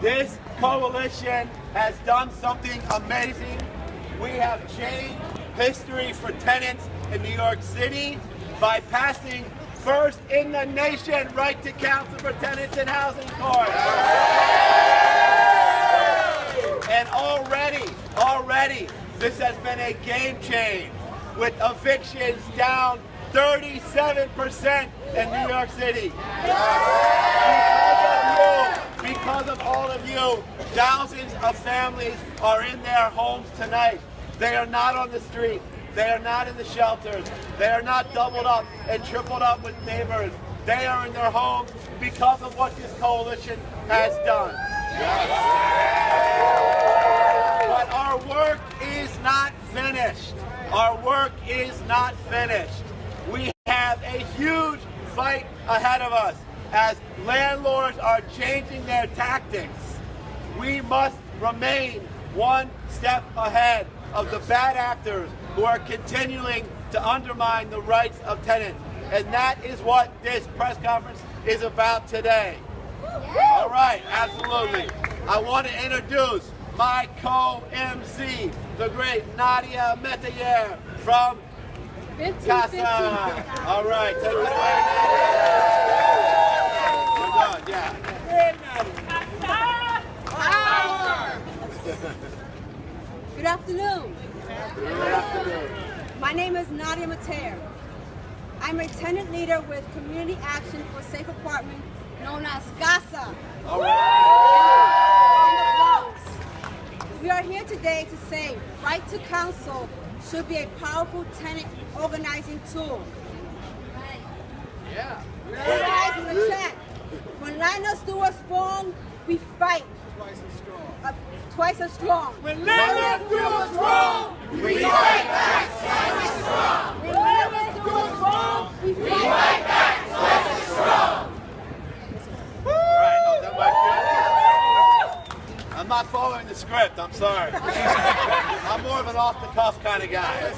This coalition has done something amazing. We have changed history for tenants in New York City by passing first in the nation right to counsel for tenants in housing court. And already, this has been a game change with evictions down 37% in New York City. Because of all of you, thousands of families are in their homes tonight. They are not on the street. They are not in the shelters. They are not doubled up and tripled up with neighbors. They are in their homes because of what this coalition has done. But our work is not finished. Our work is not finished. We have a huge fight ahead of us. As landlords are changing their tactics, we must remain one step ahead of the bad actors who are continuing to undermine the rights of tenants. And that is what this press conference is about today. All right, absolutely. I want to introduce my co-MC, the great Nadia Metayer from Casa. All right, take it away, Nadia. Yeah. Good afternoon. Good afternoon. My name is Nadia Metayer. I'm a tenant leader with Community Action for Safe Apartment, known as CASA. All right. We are here today to say right to counsel should be a powerful tenant organizing tool. Yeah. Guys in the chat. When landlords do us wrong, we fight. Twice as strong. When landlords do us wrong, we fight back twice as strong. When landlords do us wrong, we fight back twice as strong. I'm not following the script, I'm sorry. I'm more of an off-the-cuff kind of guy.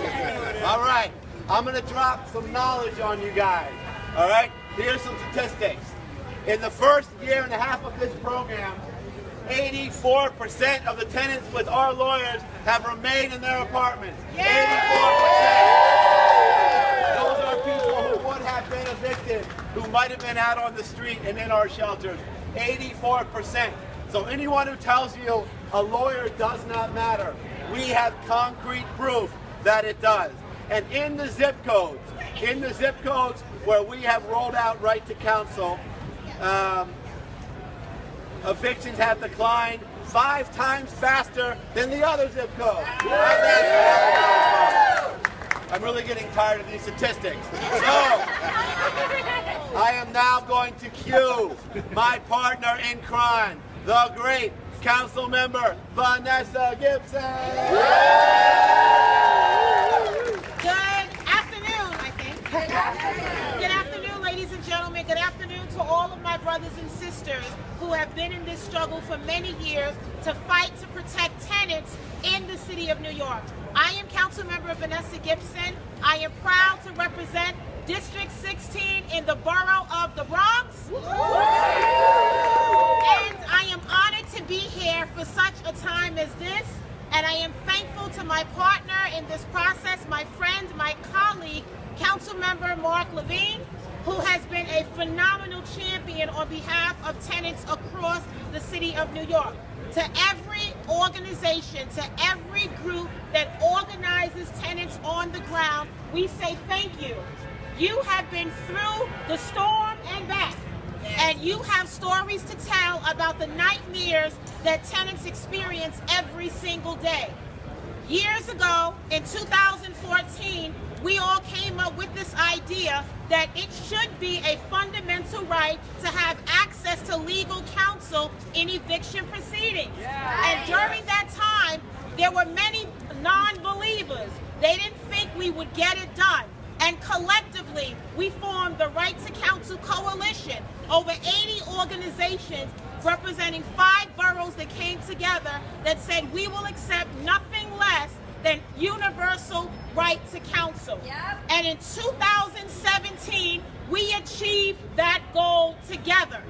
All right, I'm going to drop some knowledge on you guys. All right, here's some statistics. In the first year and a half of this program, 84% of the tenants with our lawyers have remained in their apartments. 84%. Those are people who would have been evicted, who might have been out on the street and in our shelters. 84%. So anyone who tells you a lawyer does not matter, we have concrete proof that it does. And in the zip codes where we have rolled out right to counsel, evictions have declined 5 times faster than the other zip codes. I'm really getting tired of these statistics. So, I am now going to cue my partner in crime, the great council member, Vanessa Gibson. Good afternoon, I think. Good afternoon, ladies and gentlemen. Good afternoon to all of my brothers and sisters who have been in this struggle for many years to fight to protect tenants in the city of New York. I am council member Vanessa Gibson. I am proud to represent District 16 in the borough of the Bronx. And I am honored to be here for such a time as this. And I am thankful to my partner in this process, my friend, my colleague, Councilmember Mark Levine, who has been a phenomenal champion on behalf of tenants across the city of New York. To every organization, to every group that organizes tenants on the ground, we say thank you. You have been through the storm and back. And you have stories to tell about the nightmares that tenants experience every single day. Years ago, in 2014, we all came up with this idea that it should be a fundamental right to have access to legal counsel in eviction proceedings. And during that time, there were many non-believers. They didn't think we would get it done. And collectively, we formed the Right to Counsel Coalition, over 80 organizations representing 5 boroughs that came together that said we will accept nothing less than universal right to counsel. And in 2017, we achieved that goal together.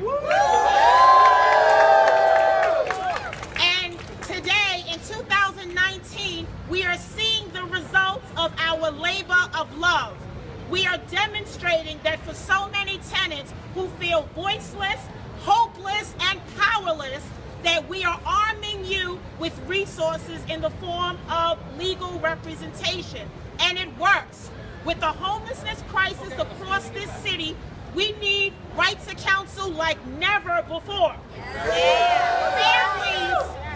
marvelous that we are arming you with resources in the form of legal representation. And it works. With the homelessness crisis across this city, we need right to counsel like never before.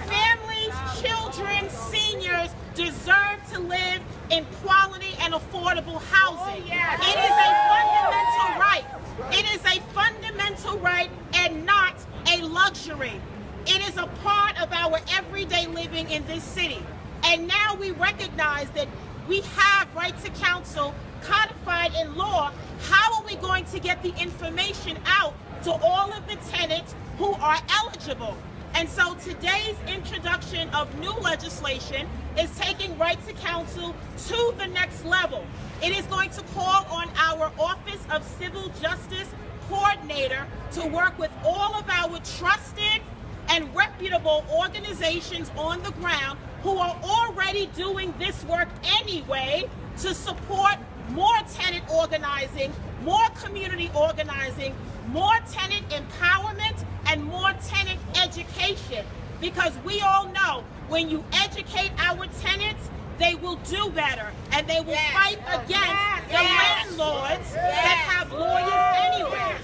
Families, children, seniors deserve to live in quality and affordable housing. It is a fundamental right. It is a fundamental right and not a luxury. It is a part of our everyday living in this city. And now we recognize that we have right to counsel codified in law. How are we going to get the information out to all of the tenants who are eligible? And so today's introduction of new legislation is taking right to counsel to the next level. It is going to call on our Office of Civil Justice Coordinator to work with all of our trusted and reputable organizations on the ground who are already doing this work anyway to support more tenant organizing, more community organizing, more tenant empowerment, and more tenant education. Because we all know when you educate our tenants, they will do better and they will fight against the landlords that have lawyers anywhere.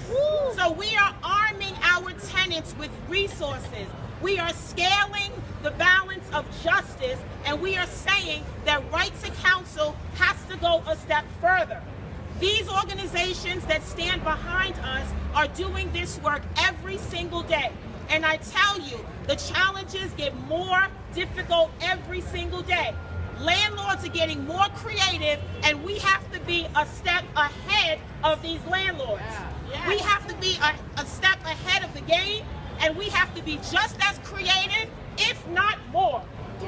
So we are arming our tenants with resources. We are scaling the balance of justice, and we are saying that right to counsel has to go a step further. These organizations that stand behind us are doing this work every single day. And I tell you, the challenges get more difficult every single day. Landlords are getting more creative, and we have to be a step ahead of these landlords. We have to be a step ahead of the game, and we have to be just as creative, if not more. So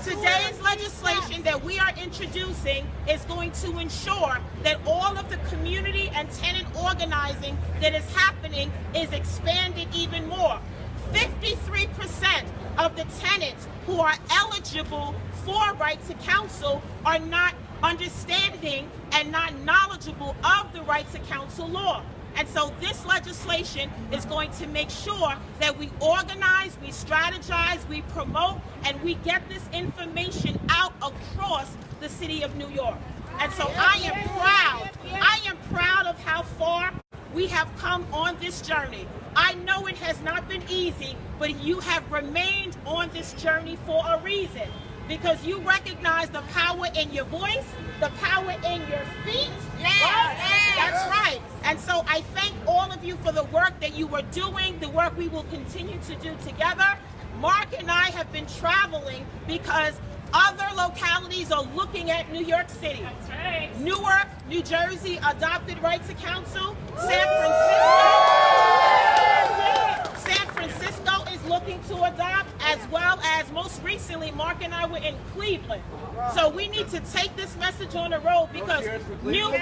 today's legislation that we are introducing is going to ensure that all of the community and tenant organizing that is happening is expanded even more. 53% of the tenants who are eligible for right to counsel are not understanding and not knowledgeable of the right to counsel law. And so this legislation is going to make sure that we organize, we strategize, we promote, and we get this information out across the city of New York. And so I am proud of how far we have come on this journey. I know it has not been easy, but you have remained on this journey for a reason. Because you recognize the power in your voice, the power in your feet. That's right. And so I thank all of you for the work that you were doing, the work we will continue to do together. Mark and I have been traveling because other localities are looking at New York City. That's right. Newark, New Jersey adopted right to counsel. San Francisco is looking to adopt, as well as most recently, Mark and I were in Cleveland. So we need to take this message on the road because New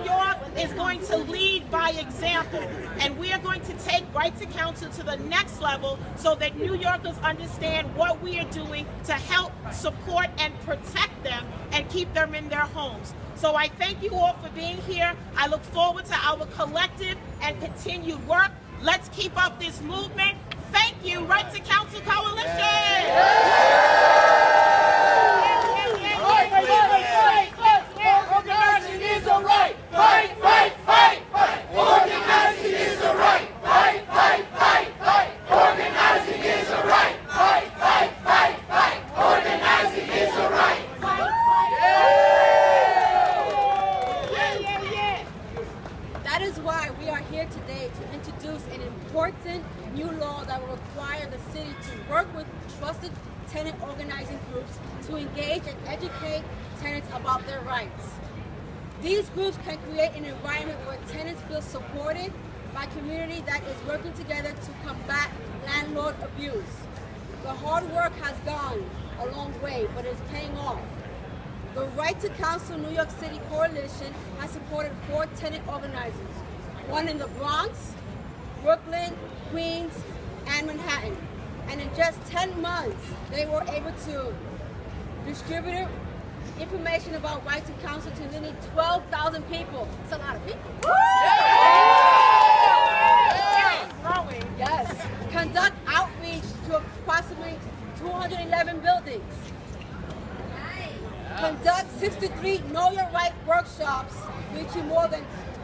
York is going to lead by example. And we are going to take right to counsel to the next level so that New Yorkers understand what we are doing to help support and protect them and keep them in their homes. So I thank you all for being here. I look forward to our collective and continued work. Let's keep up this movement. Thank you, Right to Counsel Coalition. Organizing is a right. Fight, fight, fight, fight. Organizing is a right. Fight, fight, fight, fight. Organizing is a right. Fight, fight, fight, fight. Organizing is a right. That is why we are here today to introduce an important new law that will require the city to work with trusted tenant organizing groups to engage and educate tenants about their rights. These groups can create an environment where tenants feel supported by community that is working together to combat landlord abuse. The hard work has gone a long way, but it's paying off. The Right to Counsel New York City Coalition has supported 4 tenant organizers, one in the Bronx, Brooklyn, Queens, and Manhattan. And in just 10 months, they were able to distribute information about right to counsel to nearly 12,000 people. It's a lot of people.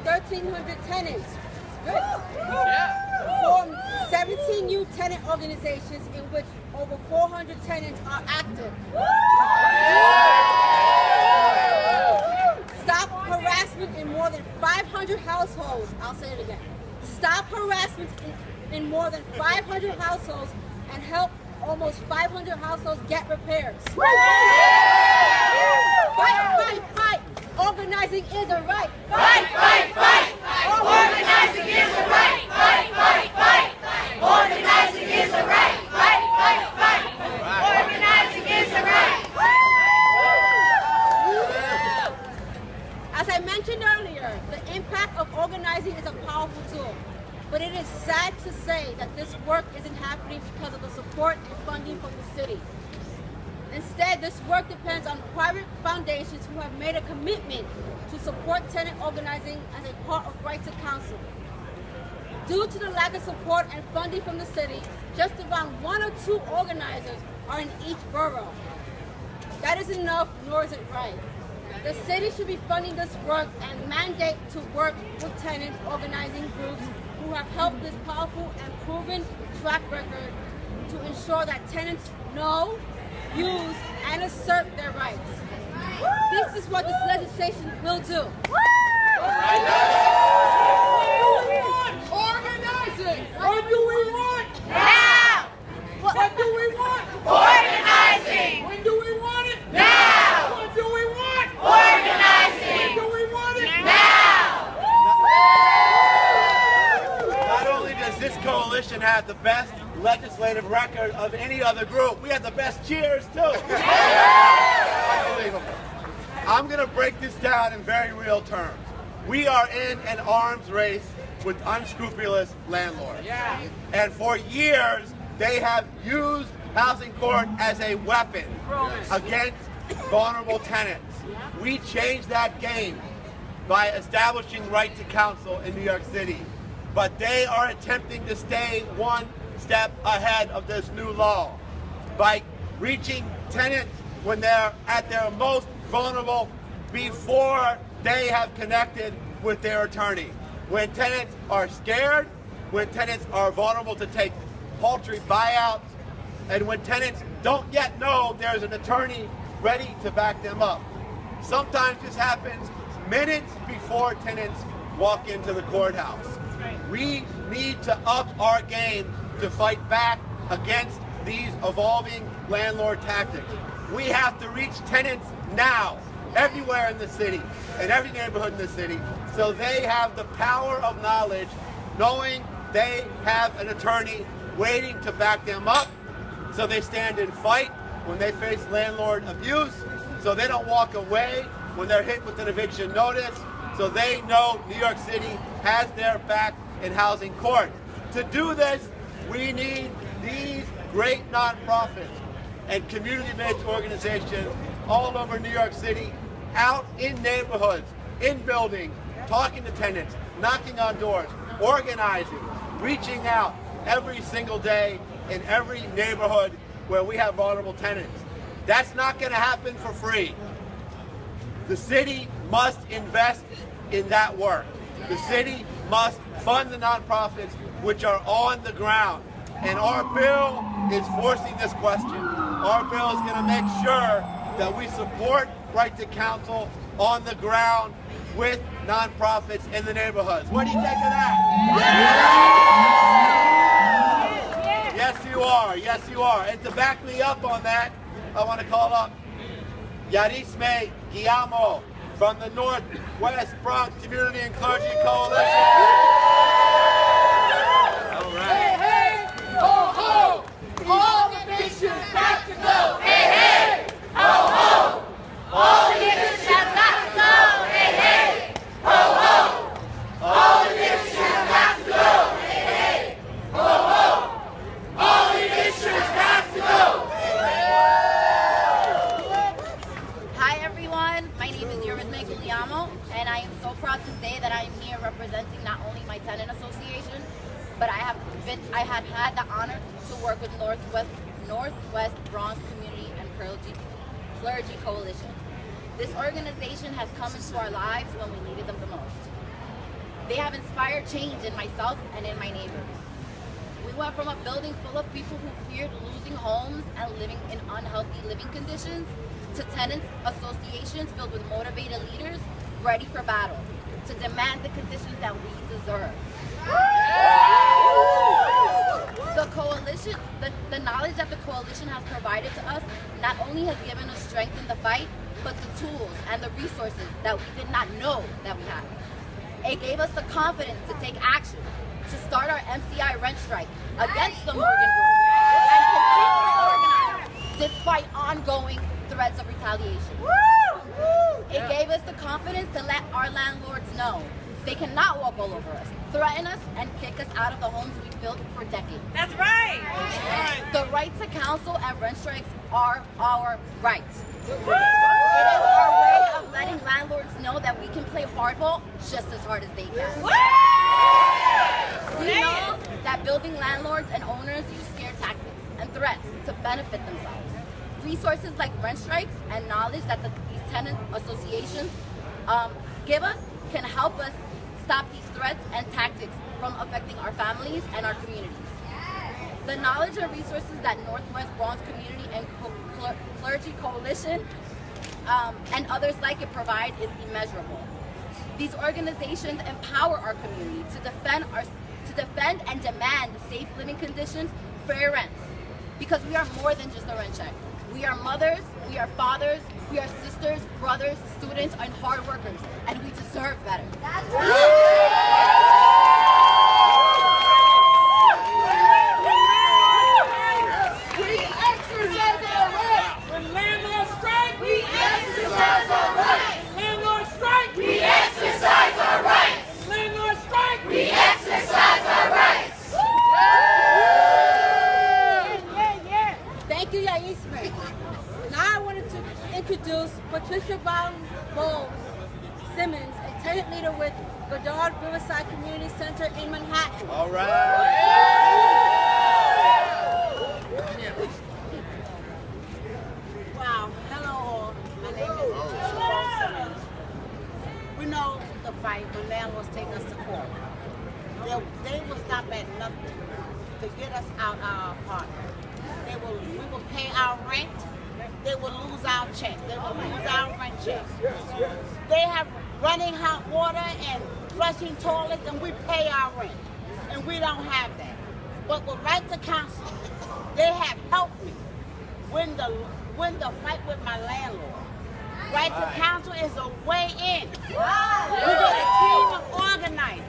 1,300 tenants. Formed 17 new tenant organizations in which over 400 tenants are active. Stop harassment in more than 500 households. I'll say it again. Stop harassment in more than 500 households and help almost 500 households get repairs. Fight, fight, fight. Organizing is a right. Fight, fight, fight. Organizing is a right. Fight, fight, fight. Organizing is a right. Fight, fight, fight. Organizing is a right. As I mentioned earlier, the impact of organizing is a powerful tool. But it is sad to say that this work isn't happening because of the support and funding from the city. Instead, this work depends on private foundations who have made a commitment to support tenant organizing as a part of Right to Counsel. Due to the lack of support and funding from the city, just around 1 or 2 organizers are in each borough. That isn't enough, nor is it right. The city should be funding this work and mandate to work with tenants organizing groups who have helped this powerful and proven track record to ensure that tenants know, use, and assert their rights. This is what this legislation will do. Organizing! What do we want? Now! What do we want? Organizing! When do we want it? Now! What do we want? Organizing! When do we want it? Now! Not only does this coalition have the best legislative record of any other group, we have the best cheers too. Unbelievable. I'm going to break this down in very real terms. We are in an arms race with unscrupulous landlords. And for years, they have used housing court as a weapon against vulnerable tenants. We changed that game by establishing Right to Counsel in New York City. But they are attempting to stay one step ahead of this new law by reaching tenants when they're at their most vulnerable before they have connected with their attorney. When tenants are scared, when tenants are vulnerable to take paltry buyouts, and when tenants don't yet know there's an attorney ready to back them up. Sometimes this happens minutes before tenants walk into the courthouse. We need to up our game to fight back against these evolving landlord tactics. We have to reach tenants now, everywhere in the city, in every neighborhood in the city, so they have the power of knowledge, knowing they have an attorney waiting to back them up, so they stand and fight when they face landlord abuse, so they don't walk away when they're hit with an eviction notice, so they know New York City has their back in housing court. To do this, we need these great nonprofits and community-based organizations all over New York City, out in neighborhoods, in buildings, talking to tenants, knocking on doors, organizing, reaching out every single day in every neighborhood where we have vulnerable tenants. That's not going to happen for free. The city must invest in that work. The city must fund the nonprofits which are on the ground. And our bill is forcing this question. Our bill is going to make sure that we support Right to Counsel on the ground with nonprofits in the neighborhoods. What do you think of that? Yeah. Yes, you are. Yes, you are. And to back me up on that, I want to call up Yarisme Guillermo from the Northwest Bronx Community and Clergy Coalition. All right. Hey, hey, ho, ho, all evictions got to go. Hey, hey, ho, ho, all evictions got to go. Hey, hey, ho, ho, all evictions got to go. Hey, hey, ho, ho, all evictions got to go. Hi everyone, my name is Yarisme Guillermo, and I am so proud to say that I am here representing not only my tenant association, but I had had the honor to work with Northwest Bronx Community and Clergy Coalition. This organization has come into our lives when we needed them the most. They have inspired change in myself and in my neighbors. We went from a building full of people who feared losing homes and living in unhealthy living conditions to tenants associations filled with motivated leaders ready for battle to demand the conditions that we deserve. The coalition, the knowledge that the coalition has provided to us not only has given us strength in the fight, but the tools and the resources that we did not know that we had. It gave us the confidence to take action, to start our MCI rent strike against the Morgan Group, and continue to organize despite ongoing threats of retaliation. It gave us the confidence to let our landlords know they cannot walk all over us, threaten us, and kick us out of the homes we built for decades. That's right. The right to counsel and rent strikes are our rights. It is our way of letting landlords know that we can play hardball just as hard as they can. We know that building landlords and owners use scare tactics and threats to benefit themselves. Resources like rent strikes and knowledge that these tenant associations give us can help us stop these threats and tactics from affecting our families and our communities. The knowledge and resources that Northwest Bronx Community and Clergy Coalition and others like it provide is immeasurable. These organizations empower our community to defend and demand safe living conditions, fair rents, because we are more than just a rent check. We are mothers, we are fathers, we are sisters, brothers, students, and hard workers, and we deserve better. That's We exercise our right. When landlords strike, we exercise our rights. Landlords strike, we exercise our rights. Landlords strike, we exercise our rights. Thank you, Yaisme. Now I wanted to introduce Patricia Bowles Simmons, a tenant leader with Goddard Riverside Community Center in Manhattan. All right. Wow, hello all. My name is Patricia Bowles Simmons. We know the fight when landlords take us to court. They will stop at nothing to get us out our apartment. We will pay our rent. They will lose our check. They will lose our rent check. They have running hot water and flushing toilets, and we pay our rent. And we don't have that. But with right to counsel, they have helped me win the fight with my landlord. Right to counsel is a way in. We got a team of organizers.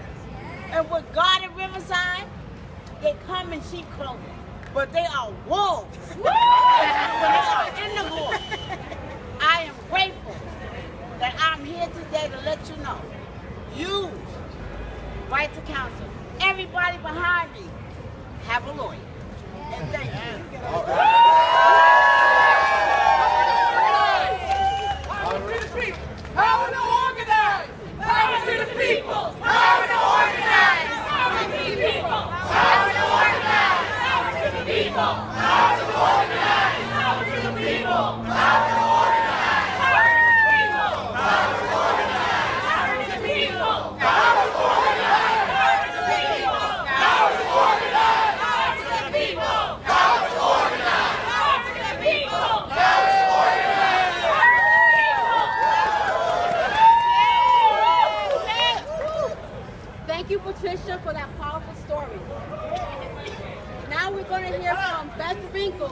And with God at Riverside, they come in sheep clothing. But they are wolves. When they are in the war, I am grateful that I'm here today to let you know. Use right to counsel. Everybody behind me have a lawyer. And thank you. Power to the people. Power to organize. Power to the people. Power to organize. Power to the people. Power to organize. Power to the people. Power to organize. Power to the people. Power to organize. Power to the people. Power to organize. Power to the people. Power to organize. Power to the people. Power to organize. Power to the people. Power to organize. Power to the people. Power to organize. Thank you, Patricia, for that powerful story. Now we're going to hear from Beth Finkel,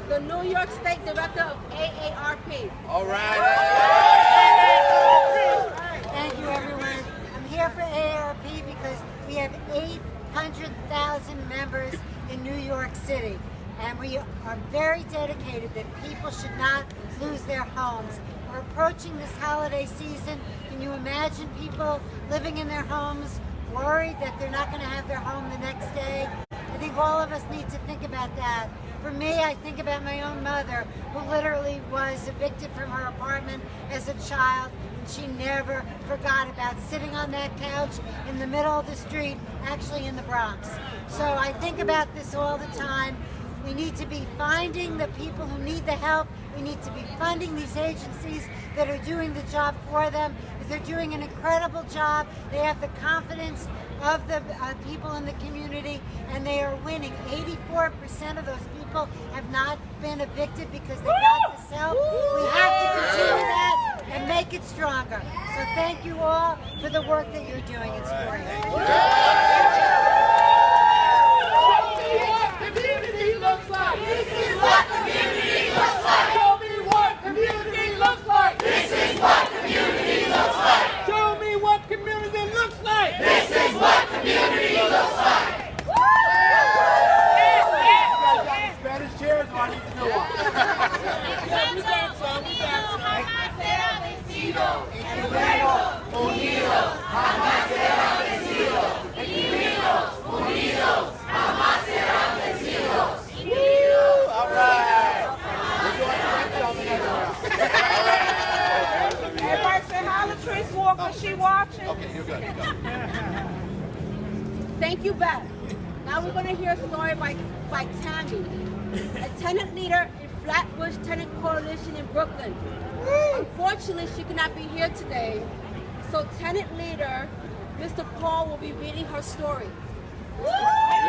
the New York State Director of AARP. All right. Thank you, everyone. I'm here for AARP because we have 800,000 members in New York City, and we are very dedicated that people should not lose their homes. We're approaching this holiday season. Can you imagine people living in their homes, worried that they're not going to have their home the next day? I think all of us need to think about that. For me, I think about my own mother, who literally was evicted from her apartment as a child, and she never forgot about sitting on that couch in the middle of the street, actually in the Bronx. So I think about this all the time. We need to be finding the people who need the help. We need to be funding these agencies that are doing the job for them. They're doing an incredible job. They have the confidence of the people in the community, and they are winning. 84% of those people have not been evicted because they got this help. We have to continue that and make it stronger. So thank you all for the work that you're doing. It's great. Community looks like. This is what community looks like. Show me what community looks like. This is what community looks like. Show me what community looks like. This is what community looks like. Spanish chairs, or I need to know one. All right. We're doing Everybody say hi to Trace Walker. She watching. Okay, you're good. Thank you, Beth. Now we're going to hear a story by Tammy, a tenant leader in Flatbush Tenant Coalition in Brooklyn. Unfortunately, she cannot be here today, so tenant leader Mr. Paul will be reading her story. Okay.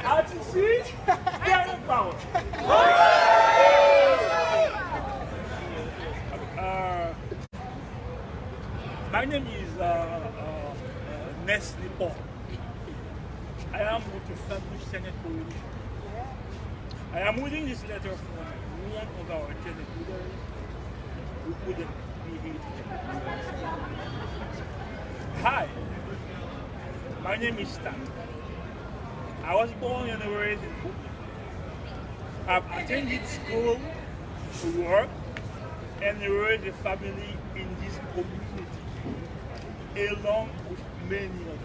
As you see, tenant power. My name is Nestle Paul. I am with the Flatbush Tenant Coalition. I am reading this letter from one of our tenant leaders who couldn't be here today. Hi, my name is Stan. I was born and raised in Brooklyn. I've attended school, work, and raised a family in this community, along with many others.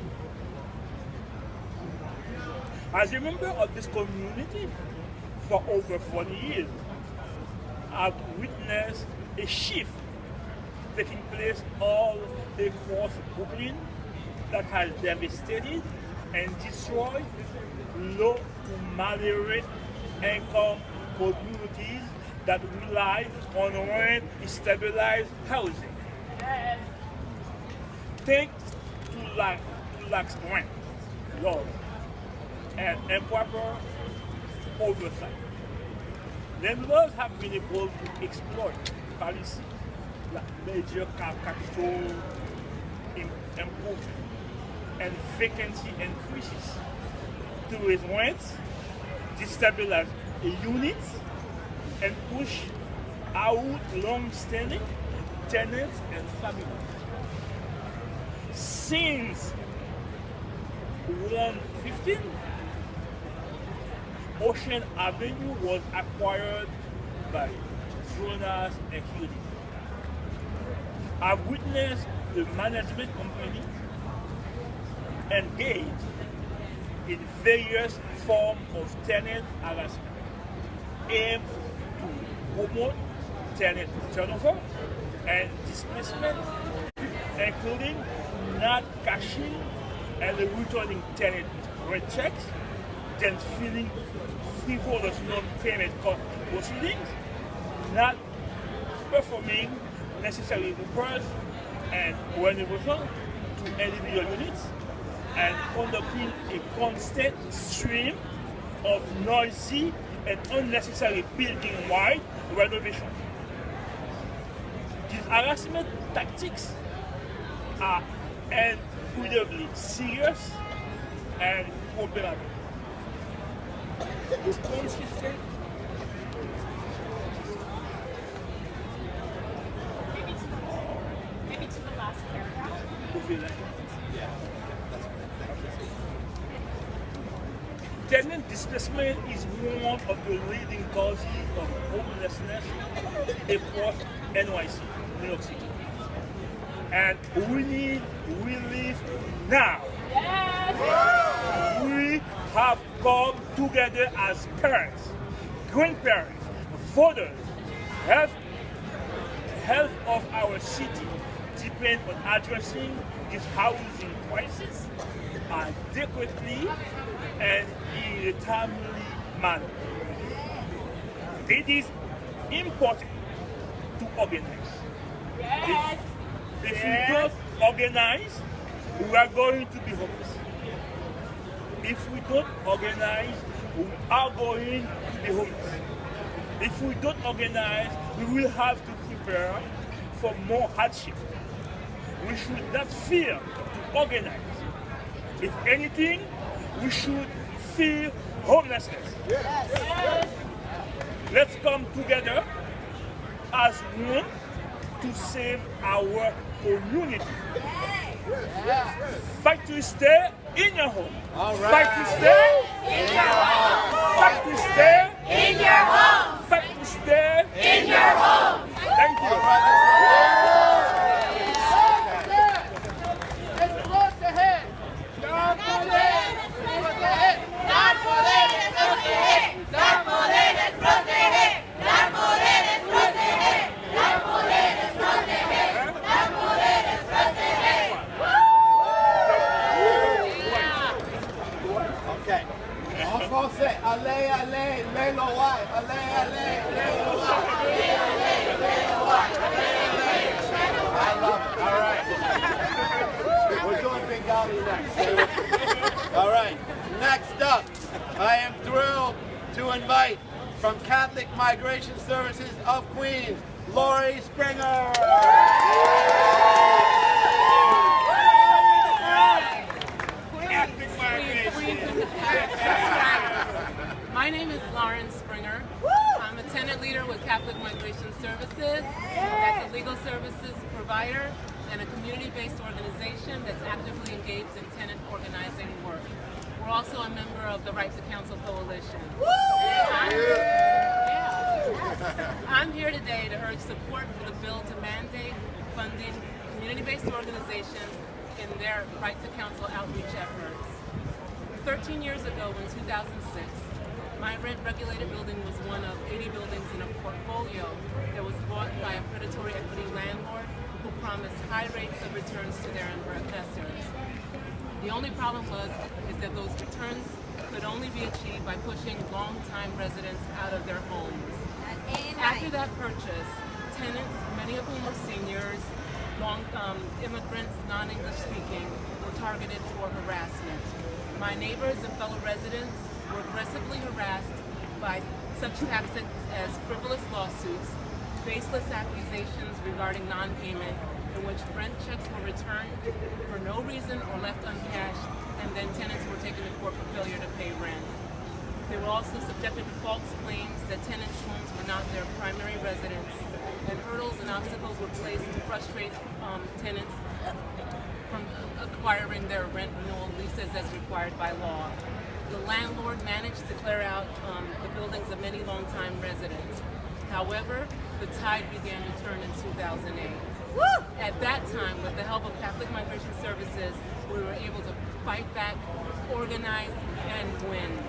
As a member of this community for over 40 years, I've witnessed a shift taking place all across Brooklyn that has devastated and destroyed low to moderate income communities that rely on rent-stabilized housing. Yes. Thanks to lax rent laws and improper oversight, landlords have been able to exploit policy like major capital improvement and vacancy increases to raise rents, destabilize units, and push out long-standing tenants and families. Since 115, Ocean Avenue was acquired by Jonas and Hughes. I've witnessed the management company engaged in various forms of tenant harassment aimed to promote tenant turnover and displacement, including not cashing and returning tenant rent checks, then filing frivolous non-payment court proceedings, not performing necessary repairs and renovation to individual units, and conducting a constant stream of noisy and unnecessary building-wide renovation. These harassment tactics are incredibly serious and problematic. The consistent Maybe to the last paragraph. Tenant displacement is one of the leading causes of homelessness across NYC, New York City. And we need relief now. Yes. We have come together as parents, grandparents, voters, health of our city, depend on addressing this housing crisis adequately and in a timely manner. It is important to organize. Yes. If we don't organize, we are going to be homeless. If we don't organize, we are going to be homeless. If we don't organize, we will have to prepare for more hardship. We should not fear to organize. If anything, we should fear homelessness. Yes. Let's come together as one to save our community. Fight to stay in your home. All right. Fight to stay In your home. Fight to stay In your home. Fight to stay In your home. Thank you. Okay. En français, allez, allez, les lois, allez, allez, les lois. I love it. All right. We're doing Bengali next. All right. Next up, I am thrilled to invite from Catholic Migration Services of Queens, Lori Springer. My name is Lauren Springer. I'm a tenant leader with Catholic Migration Services. That's a legal services provider and a community-based organization that's actively engaged in tenant organizing work. We're also a member of the Right to Counsel Coalition. I'm here today to urge support for the bill to mandate funding community-based organizations in their Right to Counsel outreach efforts. 13 years ago, in 2006, my rent-regulated building was one of 80 buildings in a portfolio that was bought by a predatory equity landlord who promised high rates of returns to their investors. The only problem is that those returns could only be achieved by pushing long-time residents out of their homes. After that purchase, tenants, many of whom were seniors, immigrants, non-English speaking, were targeted for harassment. My neighbors and fellow residents were aggressively harassed by such tactics as frivolous lawsuits, baseless accusations regarding non-payment, in which rent checks were returned for no reason or left uncashed, and then tenants were taken to court for failure to pay rent. They were also subjected to false claims that tenants' homes were not their primary residence, and hurdles and obstacles were placed to frustrate tenants from acquiring their rent renewal leases as required by law. The landlord managed to clear out the buildings of many longtime residents. However, the tide began to turn in 2008. At that time, with the help of Catholic Migration Services, we were able to fight back, organize, and win.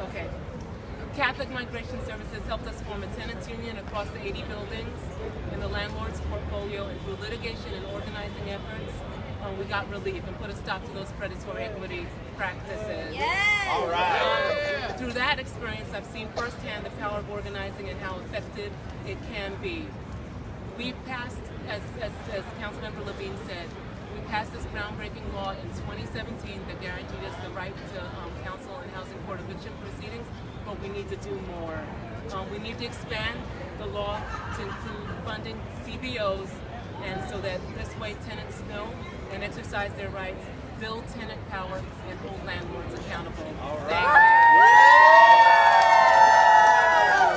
Okay. Catholic Migration Services helped us form a tenants union across the 80 buildings in the landlord's portfolio, and through litigation and organizing efforts, we got relief and put a stop to those predatory equity practices. All right. Through that experience, I've seen firsthand the power of organizing and how effective it can be. We passed, as Councilmember Levine said, we passed this groundbreaking law in 2017 that guaranteed us the right to counsel and housing court eviction proceedings, but we need to do more. We need to expand the law to include funding CBOs, and so that this way tenants know and exercise their rights, build tenant power, and hold landlords accountable. Thank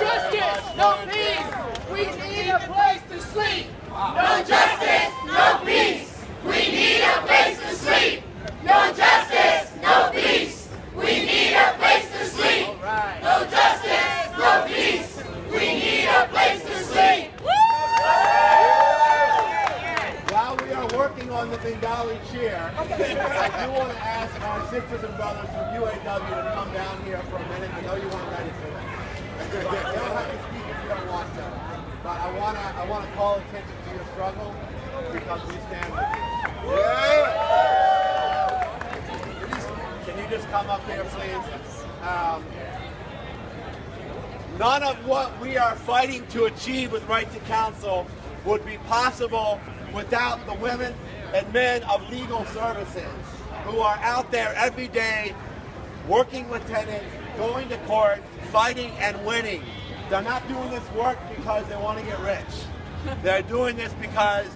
you. Justice, no peace. We need a place to sleep. No justice, no peace. We need a place to sleep. No justice, no peace. We need a place to sleep. No justice, no peace. We need a place to sleep. While we are working on the Bengali chair, I do want to ask our sisters and brothers from UAW to come down here for a minute. I know you weren't ready for that. So you don't have to speak if you don't want to. But I wanna call attention to your struggle because we stand with you. Yeah. Can you just come up here, please? None of what we are fighting to achieve with Right to Counsel would be possible without the women and men of legal services who are out there every day working with tenants, going to court, fighting and winning. They're not doing this work because they want to get rich. They're doing this because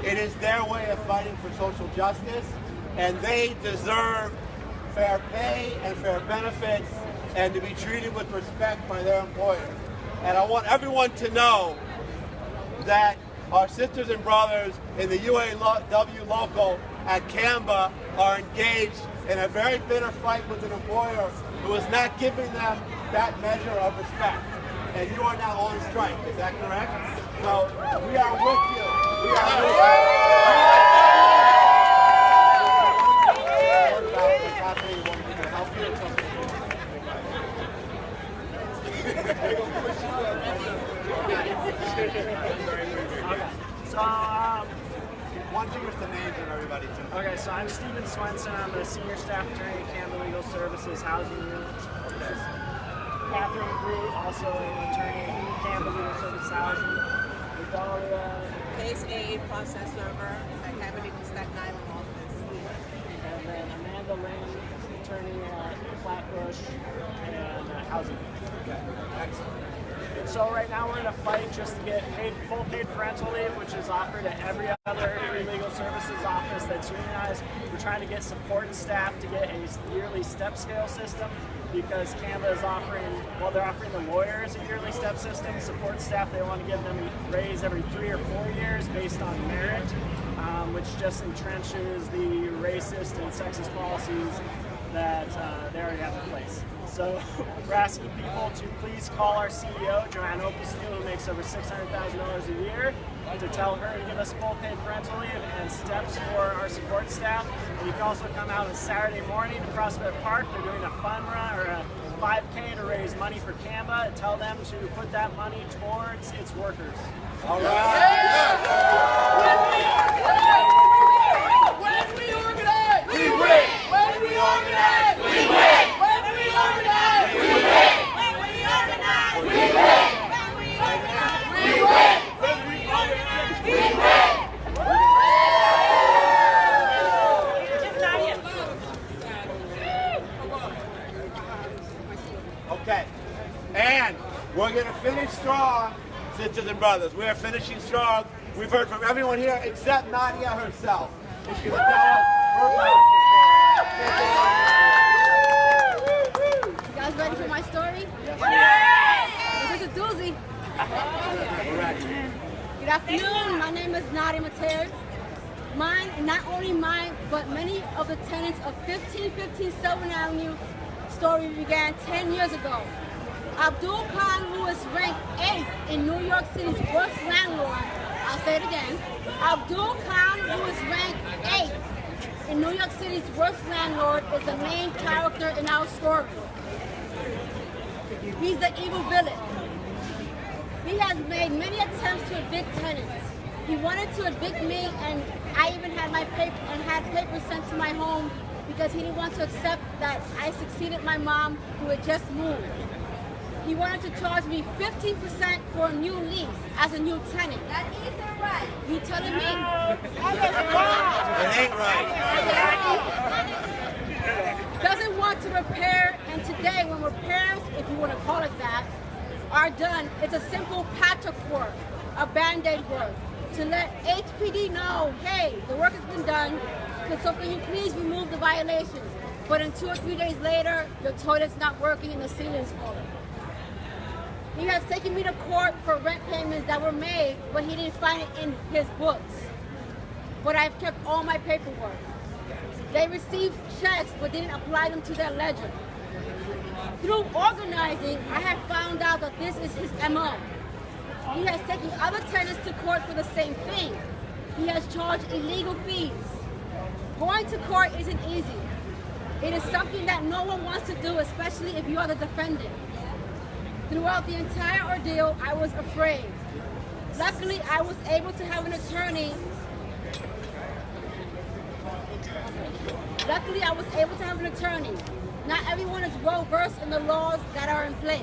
it is their way of fighting for social justice, and they deserve fair pay and fair benefits and to be treated with respect by their employers. And I want everyone to know that our sisters and brothers in the UAW local at CAMBA are engaged in a very bitter fight with an employer who is not giving them that measure of respect. And you are now on strike, is that correct? So we are with you. We are with Why don't you give us the names of everybody too? Okay, so I'm Stephen Swenson. I'm the senior staff attorney at Canada Legal Services Housing Unit. Catherine Groot, also an attorney at Canada Legal Services Housing. Vidalia. Case aid, process server, at Cabinet Staten Island office. And then Amanda Lane, attorney at Flatbush and Housing. Excellent. So right now we're in a fight just to get full paid parental leave, which is offered at every other free legal services office that's unionized. We're trying to get support staff to get a yearly step scale system because Canada is offering, well, they're offering the lawyers a yearly step system. Support staff, they want to give them a raise every 3 or 4 years based on merit, which just entrenches the racist and sexist policies that they already have in place. So we're asking people to please call our CEO, Joanne Opustil, who makes over $600,000 a year, to tell her to give us full paid parental leave and steps for our support staff. And you can also come out on Saturday morning to Prospect Park. They're doing a fun run or a 5K to raise money for CAMBA and tell them to put that money towards its workers. All right. When we organize, we win. When we organize, we win. When we organize, we win. When we organize, we win. When we organize, we win. When we organize, we win. Okay. And we're going to finish strong, sisters and brothers. We are finishing strong. We've heard from everyone here except Nadia herself. She's going to tell us her life. You guys ready for my story? Yes! This is a doozy. Good afternoon. My name is Nadia Mateus. Mine, and not only mine, but many of the tenants of 1515 7th Avenue story began 10 years ago. Abdul Khan, who is ranked 8th in New York City's worst landlord, I'll say it again. Abdul Khan, who is ranked 8th in New York City's worst landlord, is the main character in our story. He's the evil villain. He has made many attempts to evict tenants. He wanted to evict me, and I even had papers sent to my home because he didn't want to accept that I succeeded my mom, who had just moved. He wanted to charge me 15% for a new lease as a new tenant. That isn't right. You telling me? It ain't right. Doesn't want to repair, and today when repairs, if you want to call it that, are done, it's a simple patchwork work, a band-aid work, to let HPD know, hey, the work has been done, so can you please remove the violations? But then 2 or 3 days later, your toilet's not working and the ceiling's falling. He has taken me to court for rent payments that were made, but he didn't find it in his books. But I've kept all my paperwork. They received checks, but didn't apply them to their ledger. Through organizing, I have found out that this is his MO. He has taken other tenants to court for the same thing. He has charged illegal fees. Going to court isn't easy. It is something that no one wants to do, especially if you are the defendant. Throughout the entire ordeal, I was afraid. Luckily, I was able to have an attorney. Not everyone is well versed in the laws that are in place.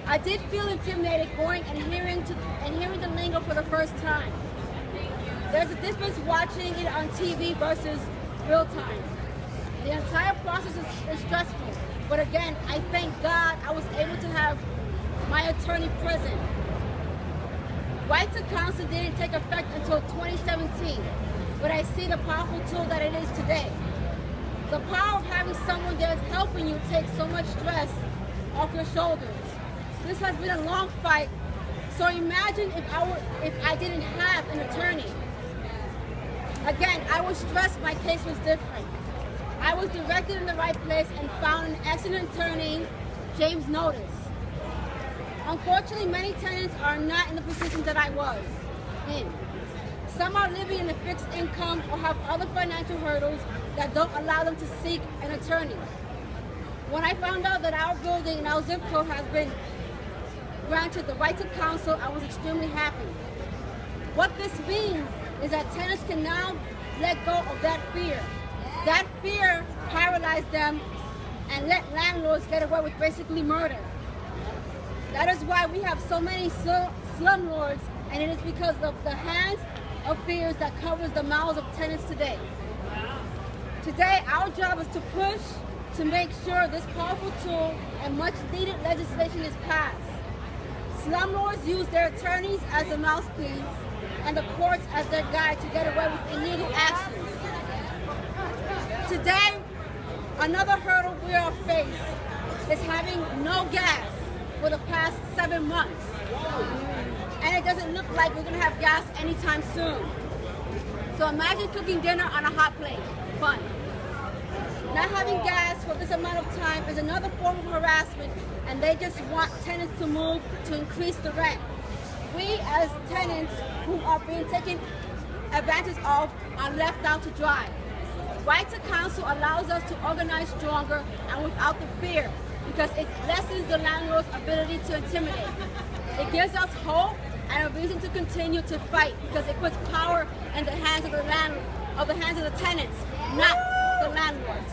I did feel intimidated going and hearing the lingo for the first time. There's a difference watching it on TV versus real time. The entire process is stressful, but again, I thank God I was able to have my attorney present. Right to counsel didn't take effect until 2017, but I see the powerful tool that it is today. The power of having someone there helping you takes so much stress off your shoulders. This has been a long fight, so imagine if I didn't have an attorney. Again, I was stressed, my case was different. I was directed in the right place and found an excellent attorney, James Notice. Unfortunately, many tenants are not in the position that I was in. Some are living in a fixed income or have other financial hurdles that don't allow them to seek an attorney. When I found out that our building and our zip code has been granted the right to counsel, I was extremely happy. What this means is that tenants can now let go of that fear. That fear paralyzed them and let landlords get away with basically murder. That is why we have so many slumlords, and it is because of the hands of fears that covers the mouths of tenants today. Today, our job is to push to make sure this powerful tool and much needed legislation is passed. Slumlords use their attorneys as a mouthpiece and the courts as their guide to get away with illegal actions. Today, another hurdle we are faced is having no gas for the past 7 months. And it doesn't look like we're gonna have gas anytime soon. So imagine cooking dinner on a hot plate. Fun. Not having gas for this amount of time is another form of harassment, and they just want tenants to move to increase the rent. We as tenants who are being taken advantage of are left out to dry. Right to counsel allows us to organize stronger and without the fear, because it lessens the landlord's ability to intimidate. It gives us hope and a reason to continue to fight, because it puts power in the hands of the tenants, not the landlords.